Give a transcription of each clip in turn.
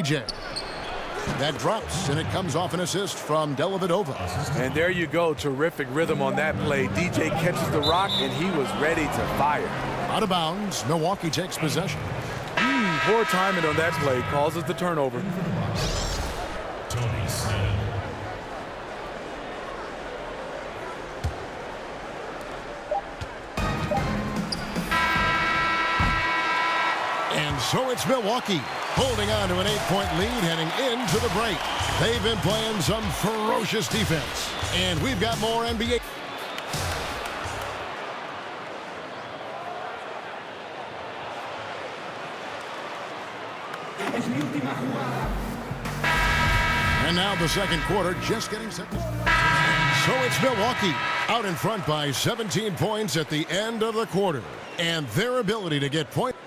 DJ. That drops, and it comes off an assist from Dellavedova. And there you go. Terrific rhythm on that play. DJ catches the rock, and he was ready to fire. Out of bounds, Milwaukee takes possession. Poor timing on that play causes the turnover. And so it's Milwaukee holding on to an 8-point lead heading into the break. They've been playing some ferocious defense. And we've got more NBA. And now the second quarter just getting set. So it's Milwaukee out in front by 17 points at the end of the quarter. And their ability to get points.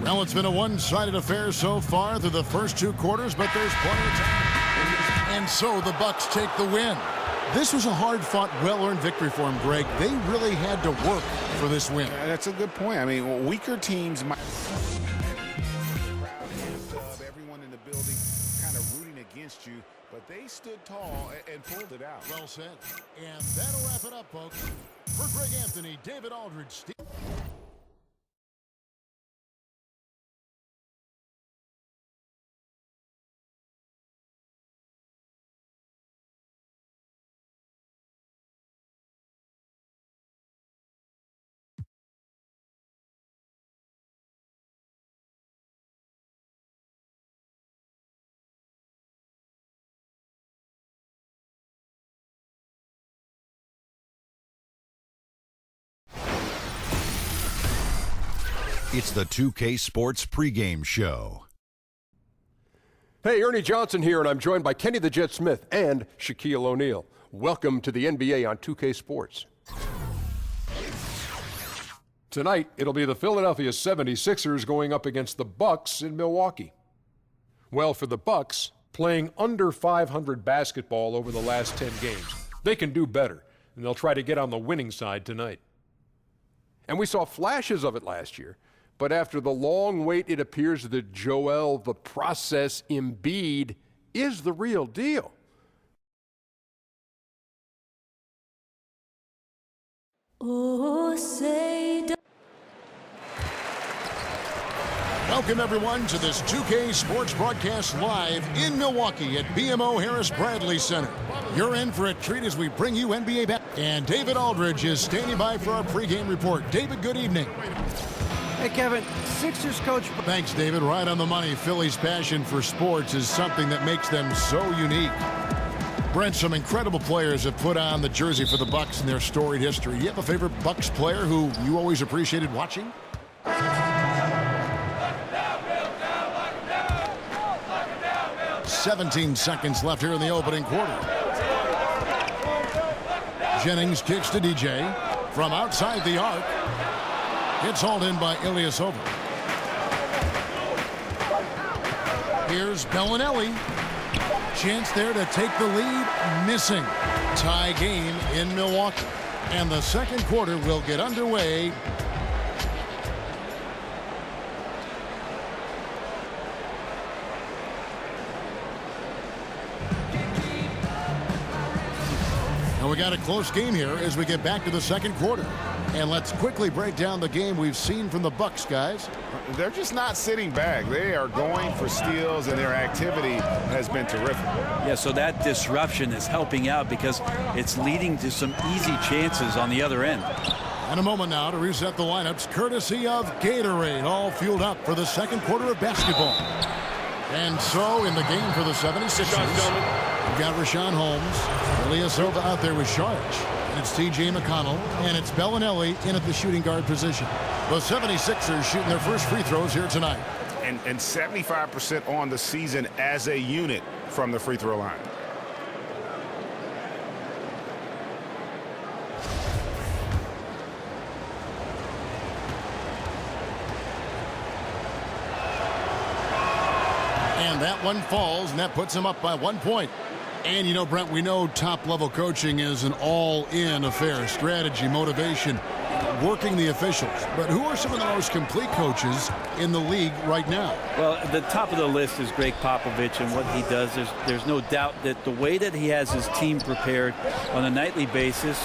Well, it's been a one-sided affair so far through the first two quarters, but there's plenty of time. And so the Bucks take the win. This was a hard-fought, well-earned victory for them, Greg. They really had to work for this win. That's a good point. I mean, weaker teams might... Everyone in the building kind of rooting against you, but they stood tall and pulled it out. Well said. And that'll wrap it up, folks. For Greg Anthony, David Aldridge, Steve... It's the 2K Sports pregame show. Hey, Ernie Johnson here, and I'm joined by Kenny the Jet Smith and Shaquille O'Neal. Welcome to the NBA on 2K Sports. Tonight, it'll be the Philadelphia 76ers going up against the Bucks in Milwaukee. Well, for the Bucks, playing under 500 basketball over the last 10 games, they can do better, and they'll try to get on the winning side tonight. And we saw flashes of it last year. But after the long wait, it appears that Joel the Process Embiid is the real deal. Oh, say Welcome, everyone, to this 2K Sports broadcast live in Milwaukee at BMO Harris Bradley Center. You're in for a treat as we bring you NBA back. And David Aldridge is standing by for our pregame report. David, good evening. Hey, Kevin, Sixers coach. Thanks, David. Right on the money. Philly's passion for sports is something that makes them so unique. Brent, some incredible players have put on the jersey for the Bucks in their storied history. You have a favorite Bucks player who you always appreciated watching? 17 seconds left here in the opening quarter. Jennings kicks to DJ from outside the arc. It's hauled in by Ilyasova. Here's Bellinelli. Chance there to take the lead. Missing. Tie game in Milwaukee. And the second quarter will get underway. And we got a close game here as we get back to the second quarter. And let's quickly break down the game we've seen from the Bucks, guys. They're just not sitting back. They are going for steals, and their activity has been terrific. Yeah, so that disruption is helping out because it's leading to some easy chances on the other end. And a moment now to reset the lineups, courtesy of Gatorade, all fueled up for the second quarter of basketball. And so in the game for the 76ers, we've got Rashawn Holmes, Ilyasova out there with Saric. And it's T.J. McConnell, and it's Bellinelli in at the shooting guard position. The 76ers shooting their first free throws here tonight. And 75% on the season as a unit from the free throw line. And that one falls, and that puts him up by 1 point. And, you know, Brent, we know top-level coaching is an all-in affair. Strategy, motivation, working the officials. But who are some of the most complete coaches in the league right now? Well, the top of the list is Greg Popovich and what he does. There's no doubt that the way that he has his team prepared on a nightly basis,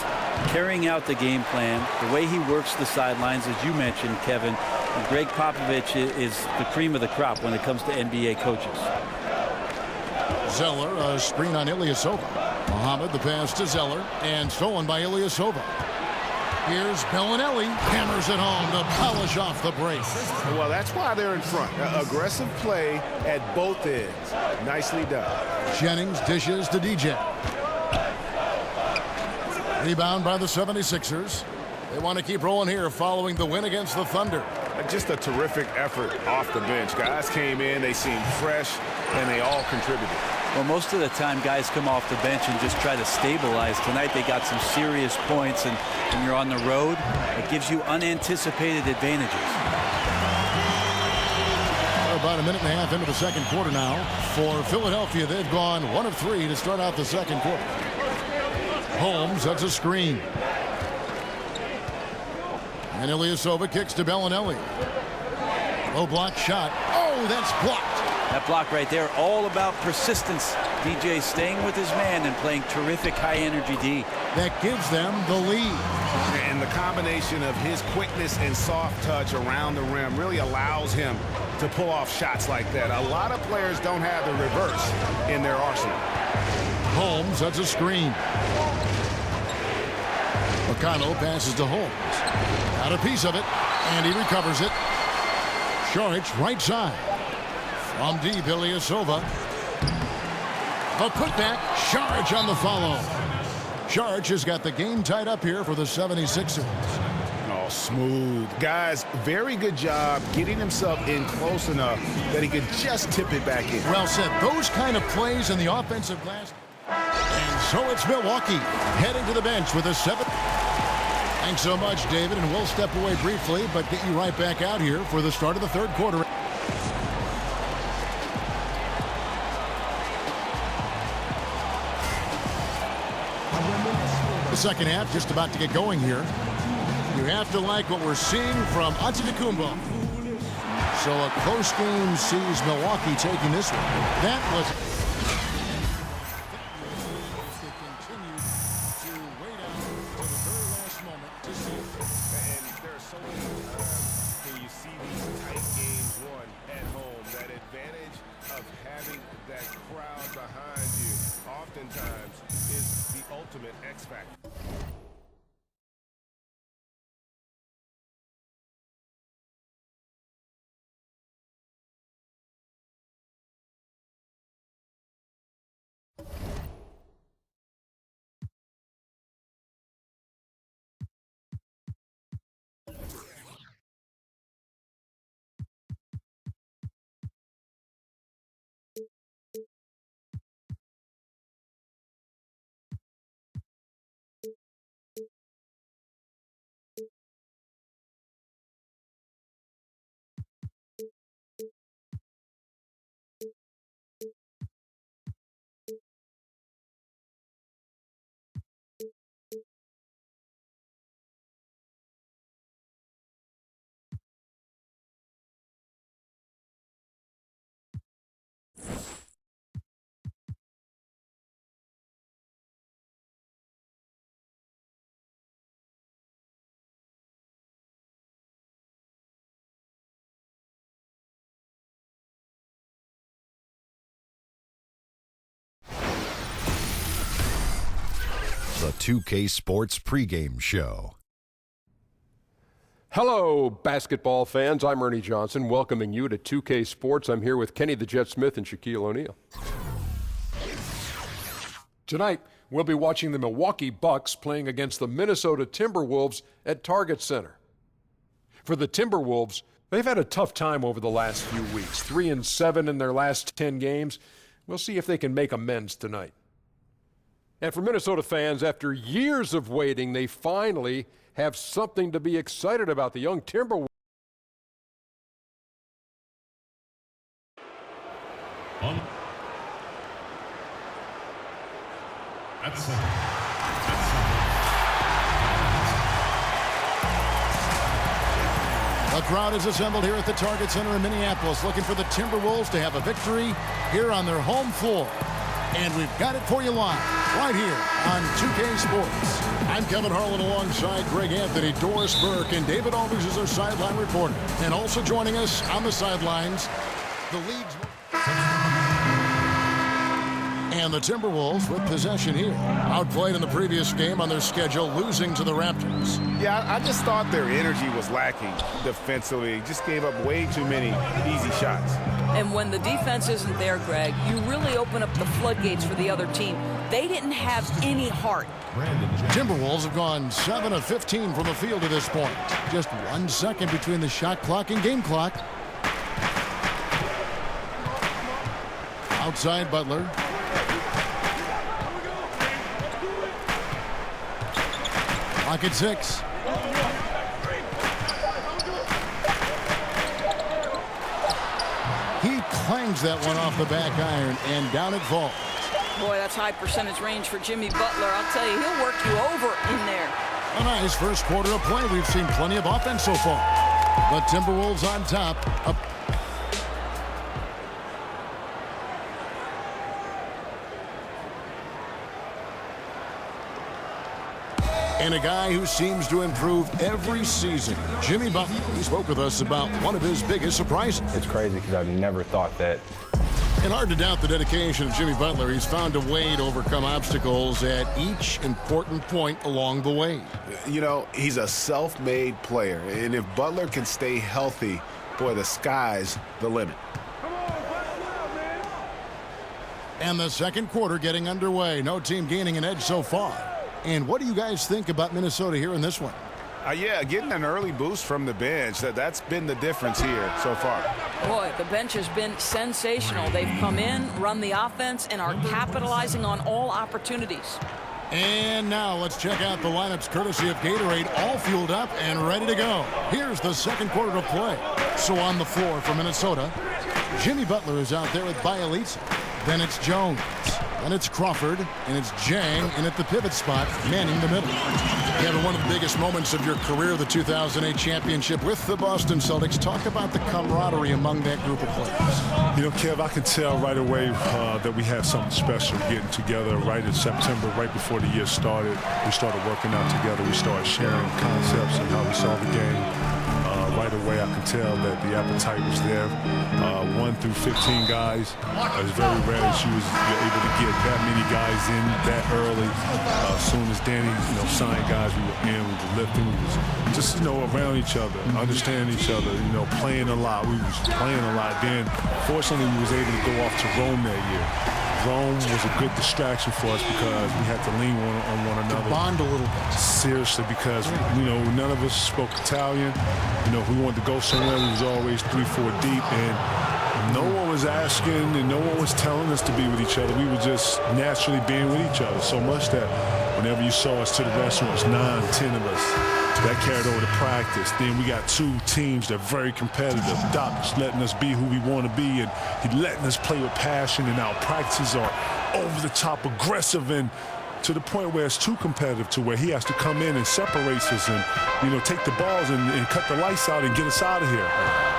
carrying out the game plan, the way he works the sidelines, as you mentioned, Kevin, Greg Popovich is the cream of the crop when it comes to NBA coaches. Zeller, a screen on Ilyasova. Muhammad, the pass to Zeller, and stolen by Ilyasova. Here's Bellinelli, hammers it home to polish off the break. Well, that's why they're in front. Aggressive play at both ends. Nicely done. Jennings dishes to DJ. Rebound by the 76ers. They want to keep rolling here following the win against the Thunder. Just a terrific effort off the bench. Guys came in, they seemed fresh, and they all contributed. Well, most of the time guys come off the bench and just try to stabilize. Tonight they got some serious points, and when you're on the road, it gives you unanticipated advantages. We're about a minute and a half into the second quarter now. For Philadelphia, they've gone 1 of 3 to start out the second quarter. Holmes, that's a screen. And Ilyasova kicks to Bellinelli. Low block shot. Oh, that's blocked. That block right there, all about persistence. DJ staying with his man and playing terrific high-energy D. That gives them the lead. And the combination of his quickness and soft touch around the rim really allows him to pull off shots like that. A lot of players don't have the reverse in their arsenal. Holmes, that's a screen. McConnell passes to Holmes. Got a piece of it, and he recovers it. Saric, right side. From deep, Ilyasova. A putback. Saric on the follow. Saric has got the game tied up here for the 76ers. Oh, smooth. Guys, very good job getting himself in close enough that he could just tip it back in. Well said. Those kind of plays in the offensive glass. And so it's Milwaukee heading to the bench with a 7. Thanks so much, David, and we'll step away briefly, but get you right back out here for the start of the third quarter. The second half just about to get going here. You have to like what we're seeing from Antetokounmpo. So a close game sees Milwaukee taking this one. That was... The 2K Sports pregame show. Hello, basketball fans. I'm Ernie Johnson, welcoming you to 2K Sports. I'm here with Kenny the Jet Smith and Shaquille O'Neal. Tonight, we'll be watching the Milwaukee Bucks playing against the Minnesota Timberwolves at Target Center. For the Timberwolves, they've had a tough time over the last few weeks. 3-7 in their last 10 games. We'll see if they can make amends tonight. And for Minnesota fans, after years of waiting, they finally have something to be excited about. The young Timberwolves. A crowd is assembled here at the Target Center in Minneapolis looking for the Timberwolves to have a victory here on their home floor. And we've got it for you live right here on 2K Sports. I'm Kevin Harlan alongside Greg Anthony, Doris Burke, and David Aldridge is our sideline reporter. And also joining us on the sidelines, the league's... And the Timberwolves with possession here. Outplayed in the previous game on their schedule, losing to the Raptors. Yeah, I just thought their energy was lacking defensively. Just gave up way too many easy shots. And when the defense isn't there, Greg, you really open up the floodgates for the other team. They didn't have any heart. Timberwolves have gone 7 of 15 from the field to this point. Just 1 second between the shot clock and game clock. Outside Butler. Clock at 6. He clangs that one off the back iron, and down it falls. Boy, that's high percentage range for Jimmy Butler. I'll tell you, he'll work you over in there. A nice first quarter of play. We've seen plenty of offense so far. The Timberwolves on top. And a guy who seems to improve every season, Jimmy Butler. He spoke with us about one of his biggest surprises. It's crazy because I never thought that. And hard to doubt the dedication of Jimmy Butler. He's found a way to overcome obstacles at each important point along the way. You know, he's a self-made player. And if Butler can stay healthy, boy, the sky's the limit. And the second quarter getting underway. No team gaining an edge so far. And what do you guys think about Minnesota here in this one? Yeah, getting an early boost from the bench, that's been the difference here so far. Boy, the bench has been sensational. They've come in, run the offense, and are capitalizing on all opportunities. And now let's check out the lineups courtesy of Gatorade, all fueled up and ready to go. Here's the second quarter of play. So on the floor for Minnesota, Jimmy Butler is out there with Bielitsa. Then it's Jones. Then it's Crawford, and it's Jang, and at the pivot spot, manning the middle. Kevin, one of the biggest moments of your career, the 2008 championship with the Boston Celtics. Talk about the camaraderie among that group of players. You know, Kev, I can tell right away that we had something special getting together right in September, right before the year started. We started working out together. We started sharing concepts and how we saw the game. Right away, I can tell that the appetite was there. 1 through 15 guys. It's very rare that you was able to get that many guys in that early. As soon as Danny, signed guys, we were in, we were lifting, we was just, around each other, understanding each other, playing a lot. We was playing a lot. Then, fortunately, we was able to go off to Rome that year. Rome was a good distraction for us because we had to lean on one another. To bond a little bit. Seriously, because, none of us spoke Italian. If we wanted to go somewhere, we was always 3-4 deep. And no one was asking and no one was telling us to be with each other. We were just naturally being with each other. So much that whenever you saw us to the restaurants, 9, 10 of us, that carried over to practice. Then we got 2 teams that are very competitive. Doc's letting us be who we want to be, and he's letting us play with passion, and our practices are over the top, aggressive, and to the point where it's too competitive to where he has to come in and separate us and, take the balls and cut the lights out and get us out of here.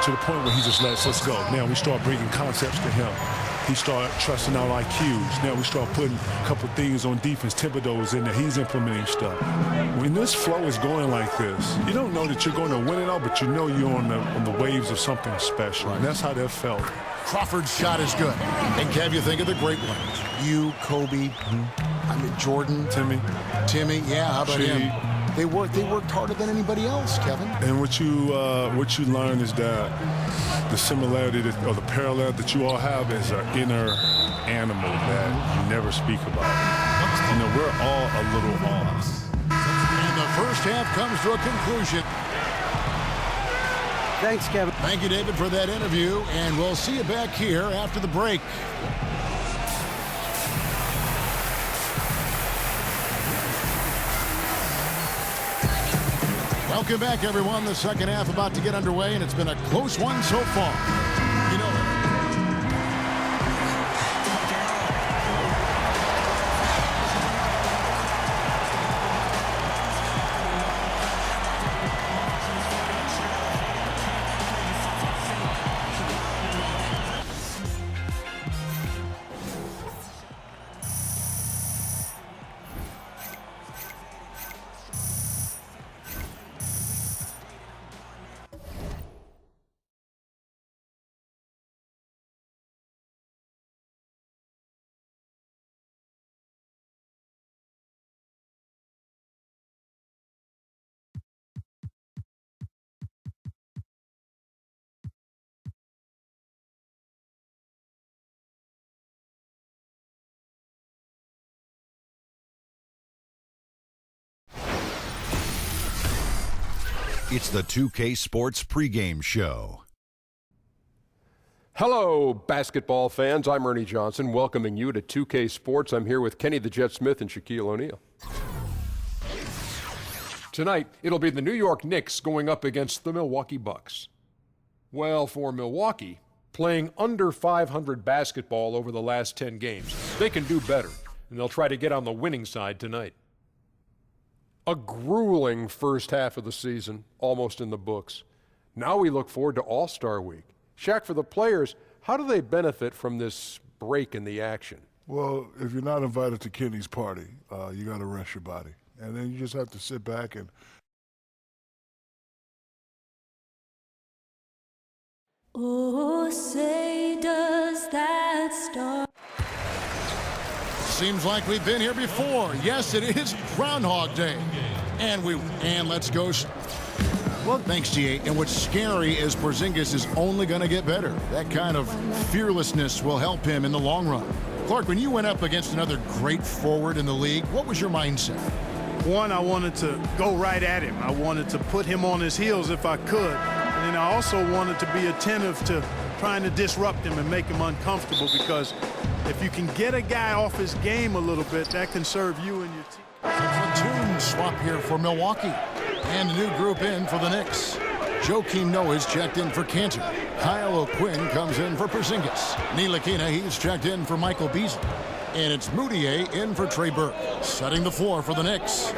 To the point where he just lets us go. Now we start bringing concepts to him. He started trusting our IQs. Now we start putting a couple things on defense. Thibodeau's in there. He's implementing stuff. When this flow is going like this, you don't know that you're going to win it all, but you know you're on the waves of something special. And that's how that felt. Crawford's shot is good. And Kev, you think of the great ones. You, Kobe, Jordan. Timmy, yeah, how about him? They worked harder than anybody else, Kevin. And what you learn is that the similarity or the parallel that you all have is an inner animal that you never speak about. We're all a little off. And the first half comes to a conclusion. Thanks, Kevin. Thank you, David, for that interview, and we'll see you back here after the break. Welcome back, everyone. The second half about to get underway, and it's been a close one so far. It's the 2K Sports pregame show. Hello, basketball fans. I'm Ernie Johnson, welcoming you to 2K Sports. I'm here with Kenny the Jet Smith and Shaquille O'Neal. Tonight, it'll be the New York Knicks going up against the Milwaukee Bucks. Well, for Milwaukee, playing under 500 basketball over the last 10 games, they can do better, and they'll try to get on the winning side tonight. A grueling first half of the season, almost in the books. Now we look forward to All-Star Week. Shaq, for the players, how do they benefit from this break in the action? Well, if you're not invited to Kenny's party, you got to rest your body. And then you just have to sit back and... Oh, say does that star... Seems like we've been here before. Yes, it is Groundhog Day. And let's go... Well, thanks, G8. And what's scary is Porzingis is only going to get better. That kind of fearlessness will help him in the long run. Clark, when you went up against another great forward in the league, what was your mindset? One, I wanted to go right at him. I wanted to put him on his heels if I could. And then I also wanted to be attentive to trying to disrupt him and make him uncomfortable, because if you can get a guy off his game a little bit, that can serve you and your team. Platoon swap here for Milwaukee. And a new group in for the Knicks. Joakim Noah is checked in for Cantor. Kyle O'Quinn comes in for Porzingis. Ntilikina, he's checked in for Michael Beasley. And it's Mudiay in for Trey Burke. Setting the floor for the Knicks.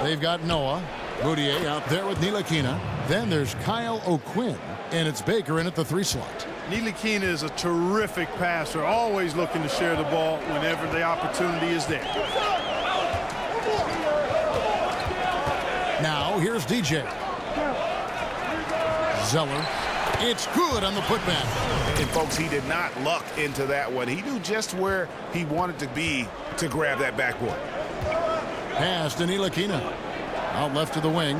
They've got Noah. Mudiay out there with Ntilikina. Then there's Kyle O'Quinn. And it's Baker in at the 3 slot. Ntilikina is a terrific passer, always looking to share the ball whenever the opportunity is there. Now, here's DJ. Zeller. It's good on the putback. And, folks, he did not luck into that one. He knew just where he wanted to be to grab that backboard. Pass to Ntilikina. Out left to the wing.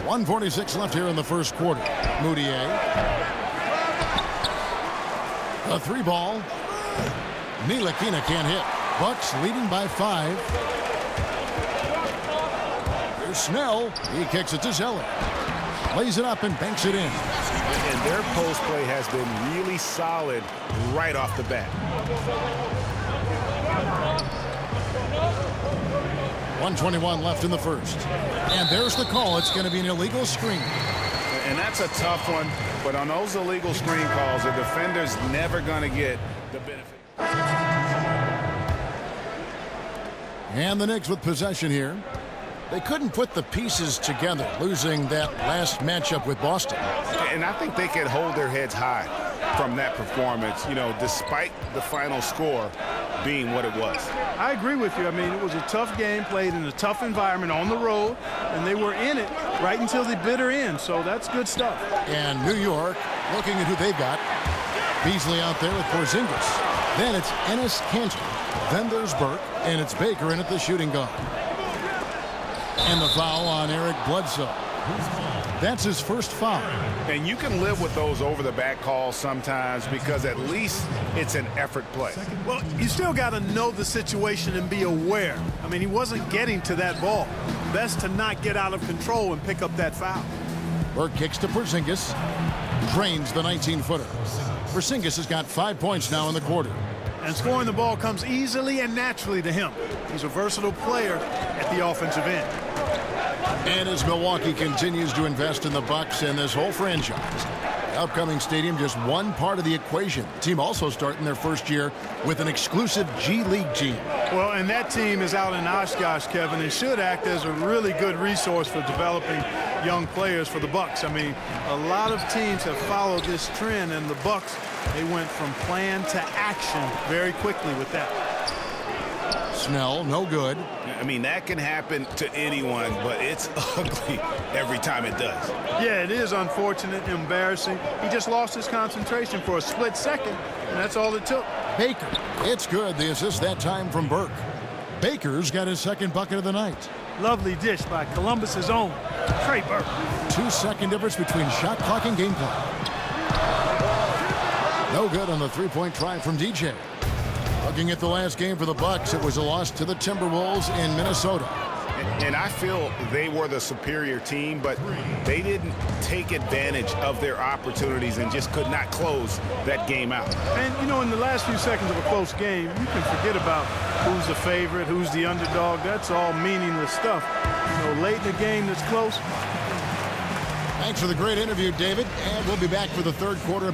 1:46 left here in the first quarter. Mudiay. A 3 ball. Ntilikina can't hit. Bucks leading by 5. Here's Snell. He kicks it to Zeller. Lays it up and banks it in. And their post play has been really solid right off the bat. 1:21 left in the first. And there's the call. It's going to be an illegal screen. And that's a tough one. But on those illegal screen calls, the defender's never going to get the benefit. And the Knicks with possession here. They couldn't put the pieces together, losing that last matchup with Boston. And I think they could hold their heads high from that performance, you know, despite the final score being what it was. I agree with you. I mean, it was a tough game played in a tough environment on the road, and they were in it right until the bitter end, so that's good stuff. And New York, looking at who they've got. Beasley out there with Porzingis. Then it's Enes Kanter. Then there's Burke, and it's Baker in at the shooting guard. And the foul on Eric Bledsoe. That's his first foul. And you can live with those over-the-back calls sometimes because at least it's an effort play. Well, you still got to know the situation and be aware. I mean, he wasn't getting to that ball. Best to not get out of control and pick up that foul. Burke kicks to Porzingis. Drains the 19-footer. Porzingis has got 5 points now in the quarter. And scoring the ball comes easily and naturally to him. He's a versatile player at the offensive end. And as Milwaukee continues to invest in the Bucks and this whole franchise, the upcoming stadium just one part of the equation. The team also starting their first year with an exclusive G League team. Well, and that team is out in Oshkosh, Kevin, and should act as a really good resource for developing young players for the Bucks. I mean, a lot of teams have followed this trend, and the Bucks, they went from plan to action very quickly with that. Snell, no good. I mean, that can happen to anyone, but it's ugly every time it does. Yeah, it is unfortunate, embarrassing. He just lost his concentration for a split second, and that's all it took. Baker, it's good. The assist that time from Burke. Baker's got his second bucket of the night. Lovely dish by Columbus's own Trey Burke. 2-second difference between shot clock and game clock. No good on the three-point try from DJ. A Looking at the last game for the Bucks, it was a loss to the Timberwolves in Minnesota. And I feel they were the superior team, but they didn't take advantage of their opportunities and just could not close that game out. And, you know, in the last few seconds of a close game, you can forget about who's the favorite, who's the underdog. That's all meaningless stuff. You know, late in the game that's close. Thanks for the great interview, David. And we'll be back for the third quarter.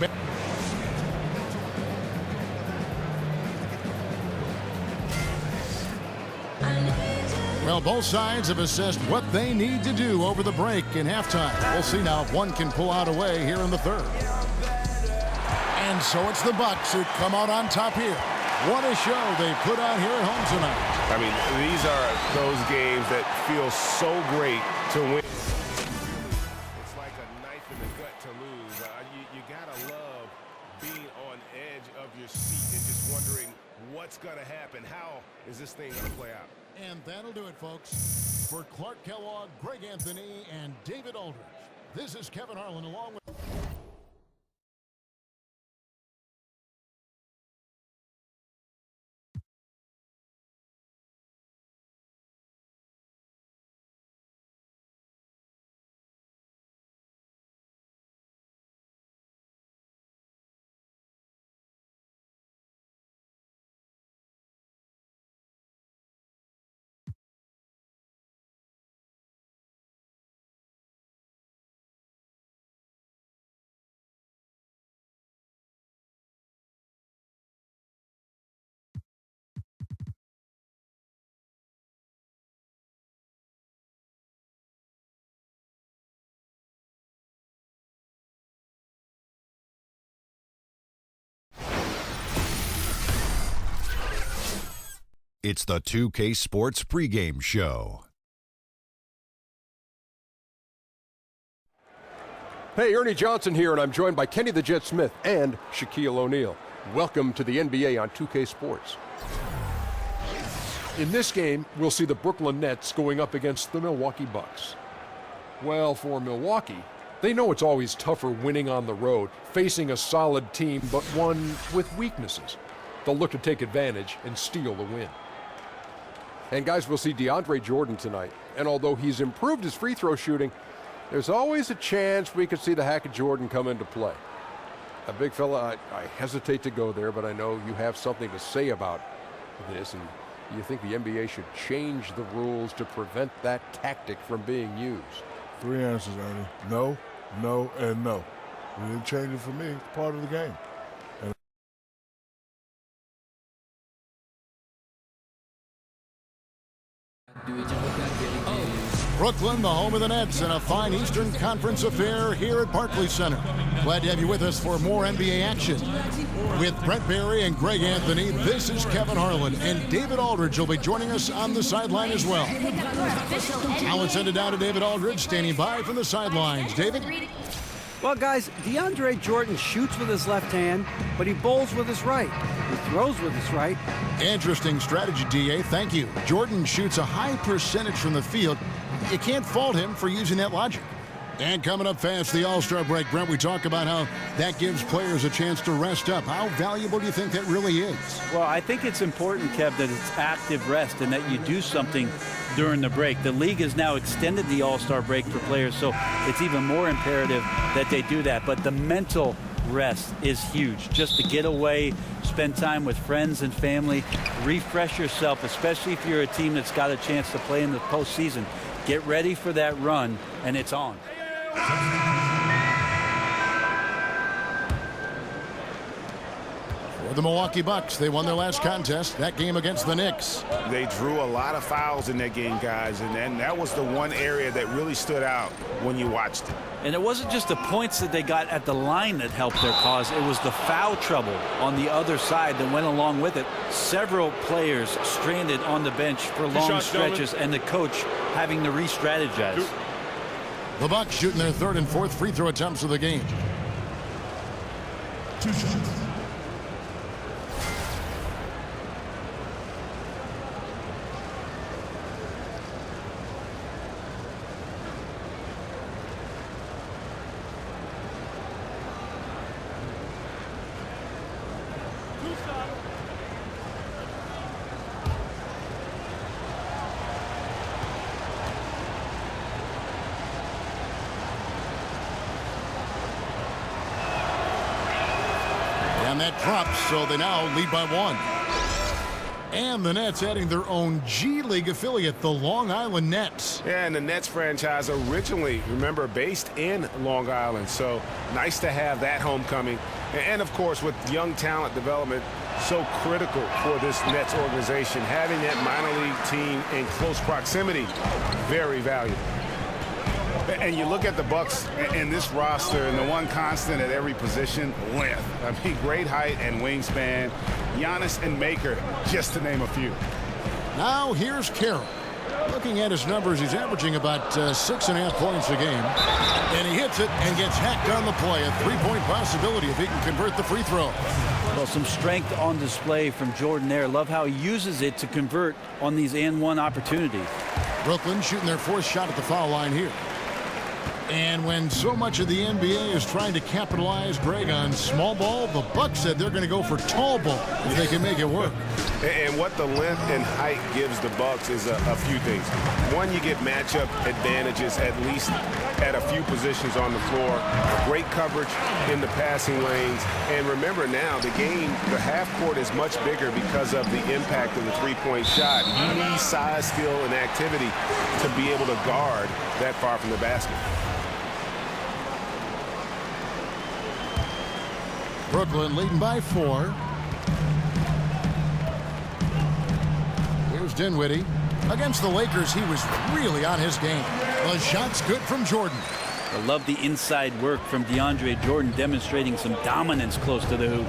Well, both sides have assessed what they need to do over the break in halftime. We'll see now if one can pull out a way here in the third. And so it's the Bucks who come out on top here. What a show they put on here at home tonight. I mean, these are those games that feel so great to win. It's like a knife in the gut to lose. You gotta love being on edge of your seat and just wondering what's gonna happen. How is this thing gonna play out? And that'll do it, folks. For Clark Kellogg, Greg Anthony, and David Aldridge, this is Kevin Harlan along with... It's the 2K Sports pregame show. Hey, Ernie Johnson here, and I'm joined by Kenny the Jet Smith and Shaquille O'Neal. Welcome to the NBA on 2K Sports. In this game, we'll see the Brooklyn Nets going up against the Milwaukee Bucks. Well, for Milwaukee, they know it's always tougher winning on the road, facing a solid team, but one with weaknesses. They'll look to take advantage and steal the win. And guys, we'll see DeAndre Jordan tonight. And although he's improved his free throw shooting, there's always a chance we could see the hack of Jordan come into play. A big fella, I hesitate to go there, but I know you have something to say about this, and you think the NBA should change the rules to prevent that tactic from being used. Three answers, Ernie. No, no, and no. You didn't change it for me. It's part of the game. Brooklyn, the home of the Nets, and a fine Eastern Conference affair here at Barclays Center. Glad to have you with us for more NBA action. With Brent Barry and Greg Anthony, this is Kevin Harlan, and David Aldridge will be joining us on the sideline as well. Now let's send it down to David Aldridge, standing by from the sidelines. David? Well, guys, DeAndre Jordan shoots with his left hand, but he bowls with his right. He throws with his right. Interesting strategy, DA. Thank you. Jordan shoots a high percentage from the field. You can't fault him for using that logic. And coming up fast, the All-Star break. Brent, we talk about how that gives players a chance to rest up. How valuable do you think that really is? Well, I think it's important, Kev, that it's active rest and that you do something during the break. The league has now extended the All-Star break for players, so it's even more imperative that they do that. But the mental rest is huge. Just to get away, spend time with friends and family, refresh yourself, especially if you're a team that's got a chance to play in the postseason. Get ready for that run, and it's on. For the Milwaukee Bucks, they won their last contest, that game against the Knicks. They drew a lot of fouls in that game, guys, and that was the one area that really stood out when you watched it. And it wasn't just the points that they got at the line that helped their cause. It was the foul trouble on the other side that went along with it. Several players stranded on the bench for long stretches, and the coach having to re-strategize. The Bucks shooting their third and fourth free throw attempts of the game. 2 shots. And that drops, so they now lead by 1. And the Nets adding their own G League affiliate, the Long Island Nets. Yeah, and the Nets franchise originally, remember, based in Long Island. So nice to have that homecoming. And of course, with young talent development, so critical for this Nets organization. Having that minor league team in close proximity, very valuable. And you look at the Bucks in this roster, and the one constant at every position, length. I mean, great height and wingspan. Giannis and Maker, just to name a few. Now here's Carroll. Looking at his numbers, he's averaging about 6.5 points a game. And he hits it and gets hacked on the play. A three-point possibility if he can convert the free throw. Well, some strength on display from Jordan there. Love how he uses it to convert on these and-one opportunities. Brooklyn shooting their 4th shot at the foul line here. And when so much of the NBA is trying to capitalize, Greg, on small ball, the Bucks said they're going to go for tall ball if they can make it work. And what the length and height gives the Bucks is a few things. One, you get matchup advantages at least at a few positions on the floor. Great coverage in the passing lanes. And remember now, the game, the half court is much bigger because of the impact of the three-point shot. You need size, skill, and activity to be able to guard that far from the basket. Brooklyn leading by 4. Here's Dinwiddie. Against the Lakers, he was really on his game. The shot's good from Jordan. I love the inside work from DeAndre Jordan, demonstrating some dominance close to the hoop.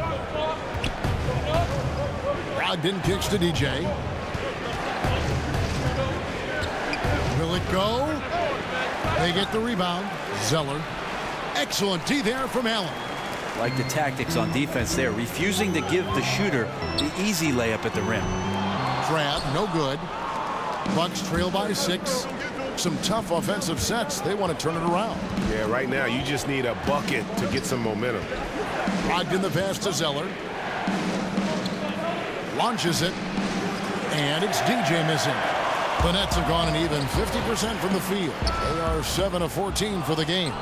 Brogdon kicks to DJ. Will it go? They get the rebound. Zeller. Excellent D there from Allen. Like the tactics on defense there, refusing to give the shooter the easy layup at the rim. Trav, no good. Bucks trail by 6. Some tough offensive sets. They want to turn it around. Yeah, right now you just need a bucket to get some momentum. Brogdon the pass to Zeller. Launches it. And it's DJ missing. The Nets have gone an even 50% from the field. They are 7 of 14 for the game.